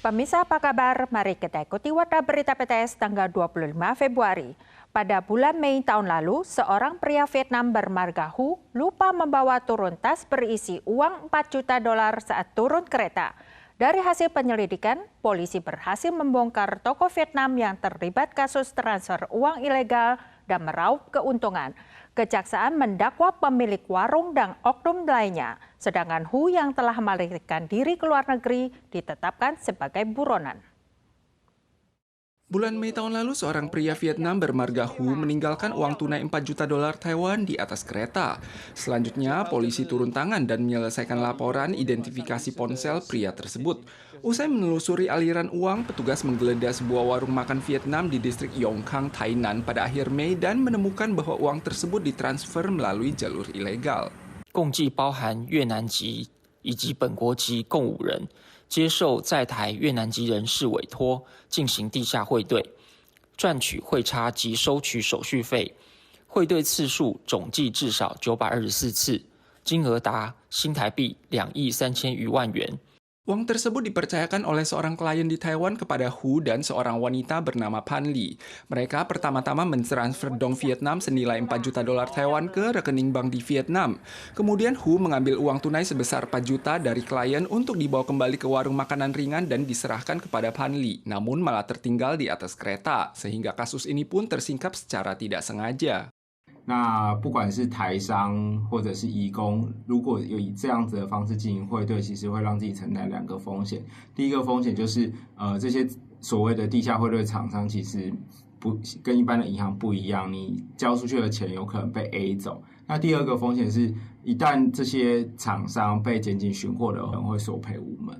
Pemirsa apa kabar? Mari kita ikuti warta berita PTS tanggal 25 Februari. Pada bulan Mei tahun lalu, seorang pria Vietnam bermarga Hu lupa membawa turun tas berisi uang $4 juta saat turun kereta. Dari hasil penyelidikan, polisi berhasil membongkar toko Vietnam yang terlibat kasus transfer uang ilegal dan meraup keuntungan. Kejaksaan mendakwa pemilik warung dan oknum lainnya, sedangkan Hu yang telah melarikan diri ke luar negeri ditetapkan sebagai buronan. Bulan Mei tahun lalu, seorang pria Vietnam bermarga Hu meninggalkan uang tunai $4 juta Taiwan di atas kereta. Selanjutnya, polisi turun tangan dan menyelesaikan laporan identifikasi ponsel pria tersebut. Usai menelusuri aliran uang, petugas menggeledah sebuah warung makan Vietnam di distrik Yong Khang, Tainan pada akhir Mei dan menemukan bahwa uang tersebut ditransfer melalui jalur ilegal. 共计包含越南籍以及本国籍共5人，接受在台越南籍人士委托进行地下汇兑，赚取汇差及收取手续费，汇兑次数总计至少924次，金额达新台币2亿3000余万元。 Uang tersebut dipercayakan oleh seorang klien di Taiwan kepada Hu dan seorang wanita bernama Pan Lee. Mereka pertama-tama mentransfer dong Vietnam senilai $4 juta Taiwan ke rekening bank di Vietnam. Kemudian Hu mengambil uang tunai sebesar 4 juta dari klien untuk dibawa kembali ke warung makanan ringan dan diserahkan kepada Pan Lee, namun malah tertinggal di atas kereta, sehingga kasus ini pun tersingkap secara tidak sengaja. 那不管是台商或者是移工，如果有以这样子的方式进行汇兑，其实会让自己承担2个风险。第一个风险就是，这些所谓的地下汇兑厂商其实不跟一般的银行不一样，你交出去的钱有可能被 A 走。那第二个风险是，一旦这些厂商被检警寻获的，可能会索赔无门。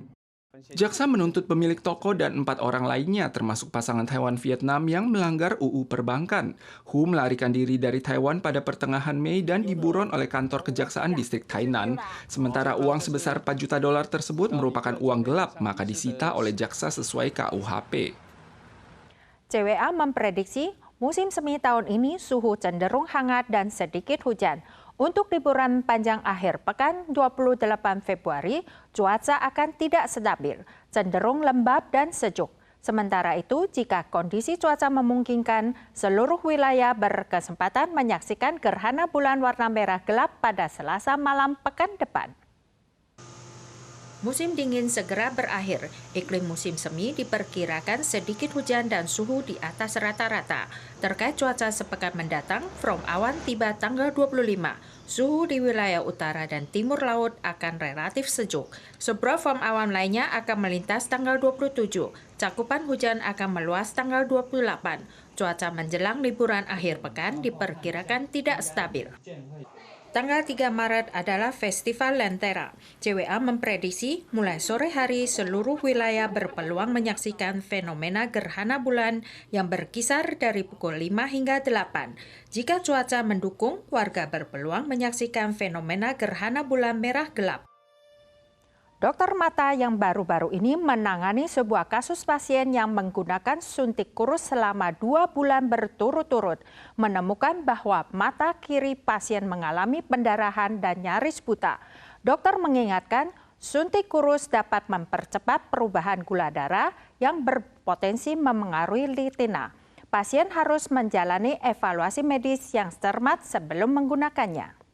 Jaksa menuntut pemilik toko dan 4 orang lainnya, termasuk pasangan Taiwan-Vietnam yang melanggar UU Perbankan. Hu melarikan diri dari Taiwan pada pertengahan Mei dan diburon oleh kantor kejaksaan distrik Tainan. Sementara uang sebesar $4 juta tersebut merupakan uang gelap, maka disita oleh jaksa sesuai KUHP. CWA memprediksi musim semi tahun ini suhu cenderung hangat dan sedikit hujan. Untuk liburan panjang akhir pekan 28 Februari, cuaca akan tidak stabil, cenderung lembab dan sejuk. Sementara itu, jika kondisi cuaca memungkinkan, seluruh wilayah berkesempatan menyaksikan gerhana bulan warna merah gelap pada Selasa malam pekan depan. Musim dingin segera berakhir. Iklim musim semi diperkirakan sedikit hujan dan suhu di atas rata-rata. Terkait cuaca sepekan mendatang, front awan tiba tanggal 25. Suhu di wilayah utara dan timur laut akan relatif sejuk. Sebuah front awan lainnya akan melintas tanggal 27. Cakupan hujan akan meluas tanggal 28. Cuaca menjelang liburan akhir pekan diperkirakan tidak stabil. Tanggal 3 Maret adalah Festival Lentera. CWA memprediksi mulai sore hari seluruh wilayah berpeluang menyaksikan fenomena gerhana bulan yang berkisar dari pukul 5 hingga 8. Jika cuaca mendukung, warga berpeluang menyaksikan fenomena gerhana bulan merah gelap. Dokter mata yang baru-baru ini menangani sebuah kasus pasien yang menggunakan suntik kurus selama 2 bulan berturut-turut, menemukan bahwa mata kiri pasien mengalami pendarahan dan nyaris buta. Dokter mengingatkan, suntik kurus dapat mempercepat perubahan gula darah yang berpotensi memengaruhi retina. Pasien harus menjalani evaluasi medis yang cermat sebelum menggunakannya.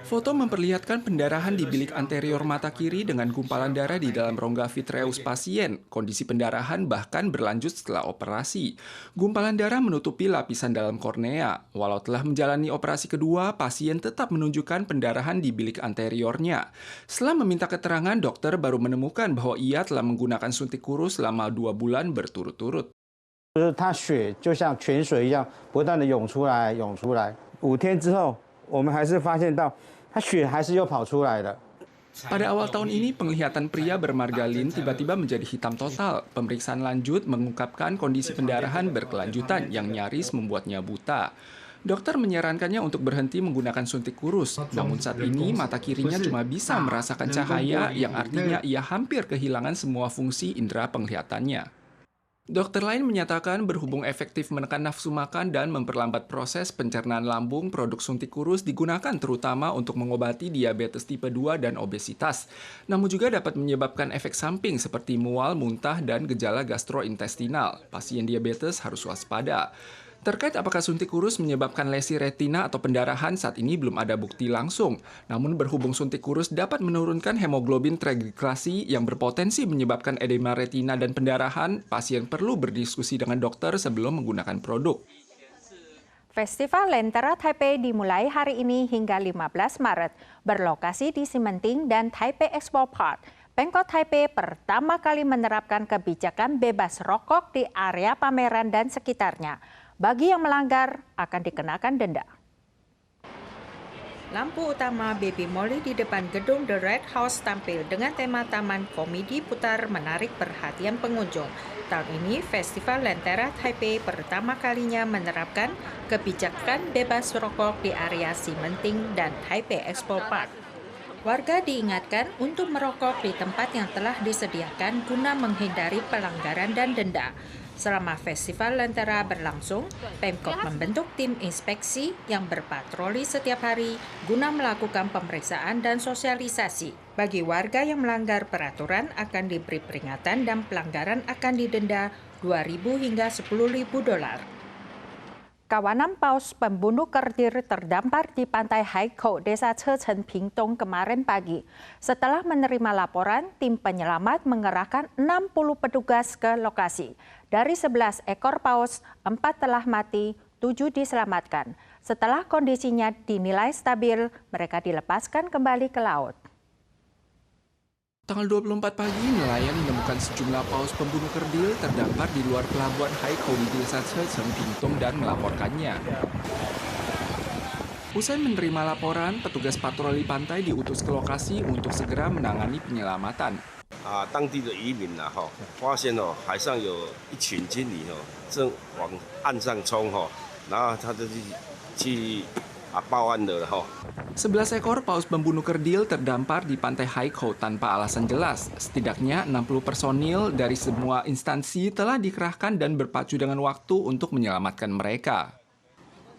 Foto memperlihatkan pendarahan di bilik anterior mata kiri dengan gumpalan darah di dalam rongga vitreus pasien. Kondisi pendarahan bahkan berlanjut setelah operasi. Gumpalan darah menutupi lapisan dalam kornea. Walau telah menjalani operasi kedua, pasien tetap menunjukkan pendarahan di bilik anteriornya. Setelah meminta keterangan, dokter baru menemukan bahwa ia telah menggunakan suntik kurus selama 2 bulan berturut-turut. 它血就像泉水一样，不断的涌出来，5天之后。 我们还是发现到，他血还是又跑出来了。 Pada awal tahun ini, penglihatan pria bermarga Lin tiba-tiba menjadi hitam total. Pemeriksaan lanjut mengungkapkan kondisi pendarahan berkelanjutan yang nyaris membuatnya buta. Dokter menyarankannya untuk berhenti menggunakan suntik kurus. Namun saat ini, mata kirinya cuma bisa merasakan cahaya, yang artinya ia hampir kehilangan semua fungsi indera penglihatannya. Dokter lain menyatakan berhubung efektif menekan nafsu makan dan memperlambat proses pencernaan lambung, produk suntik kurus digunakan terutama untuk mengobati diabetes tipe 2 dan obesitas. Namun juga dapat menyebabkan efek samping seperti mual, muntah, dan gejala gastrointestinal. Pasien diabetes harus waspada. Terkait apakah suntik kurus menyebabkan lesi retina atau pendarahan, saat ini belum ada bukti langsung. Namun berhubung suntik kurus dapat menurunkan hemoglobin trigliserida yang berpotensi menyebabkan edema retina dan pendarahan, pasien perlu berdiskusi dengan dokter sebelum menggunakan produk. Festival Lentera Taipei dimulai hari ini hingga 15 Maret, berlokasi di Ximending dan Taipei Expo Park. Pemkot Taipei pertama kali menerapkan kebijakan bebas rokok di area pameran dan sekitarnya. Bagi yang melanggar, akan dikenakan denda. Lampu utama Baby Molly di depan gedung The Red House tampil dengan tema taman komedi putar menarik perhatian pengunjung. Tahun ini, Festival Lentera Taipei pertama kalinya menerapkan kebijakan bebas rokok di area Ximending dan Taipei Expo Park. Warga diingatkan untuk merokok di tempat yang telah disediakan guna menghindari pelanggaran dan denda. Selama Festival Lentera berlangsung, Pemkot membentuk tim inspeksi yang berpatroli setiap hari guna melakukan pemeriksaan dan sosialisasi. Bagi warga yang melanggar peraturan akan diberi peringatan dan pelanggaran akan didenda $2.000 hingga $10.000. Kawanan paus pembunuh kerdil terdampar di pantai Haikou, Desa Cecen, Pingtung kemarin pagi. Setelah menerima laporan, tim penyelamat mengerahkan 60 petugas ke lokasi. Dari 11 ekor paus, 4 telah mati, 7 diselamatkan. Setelah kondisinya dinilai stabil, mereka dilepaskan kembali ke laut. Tanggal 24 pagi, nelayan menemukan sejumlah paus pembunuh kerdil terdampar di luar pelabuhan Haikou di Desa Cecen, Pingtung dan melaporkannya. Usai menerima laporan, petugas patroli pantai diutus ke lokasi untuk segera menangani penyelamatan. 当地的渔民发现海上有一群鲸鱼正往岸上冲然后他就去报案了 11 ekor paus pembunuh kerdil terdampar di pantai Haikou tanpa alasan jelas. Setidaknya 60 personil dari semua instansi telah dikerahkan dan berpacu dengan waktu untuk menyelamatkan mereka.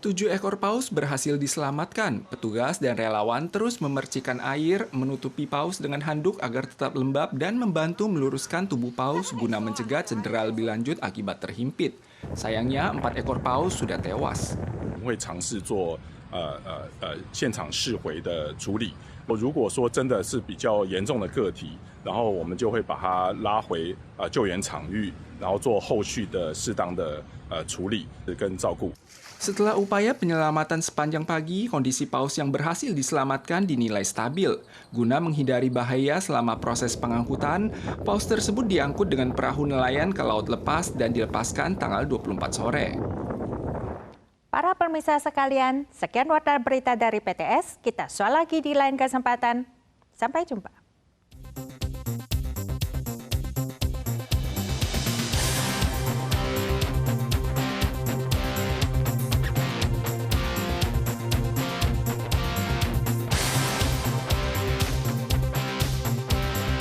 7 ekor paus berhasil diselamatkan. Petugas dan relawan terus memercikan air, menutupi paus dengan handuk agar tetap lembab dan membantu meluruskan tubuh paus guna mencegah cedera lebih lanjut akibat terhimpit. Sayangnya 4 ekor paus sudah tewas. 会尝试做现场释回的处理。如果说真的是比较严重的个体，然后我们就会把它拉回救援场域，然后做后续的适当的处理跟照顾。 Setelah upaya penyelamatan sepanjang pagi, kondisi paus yang berhasil diselamatkan dinilai stabil. Guna menghindari bahaya selama proses pengangkutan, paus tersebut diangkut dengan perahu nelayan ke laut lepas dan dilepaskan tanggal 24 sore. Para pemirsa sekalian, sekian warta berita dari PTS. Kita soal lagi di lain kesempatan. Sampai jumpa.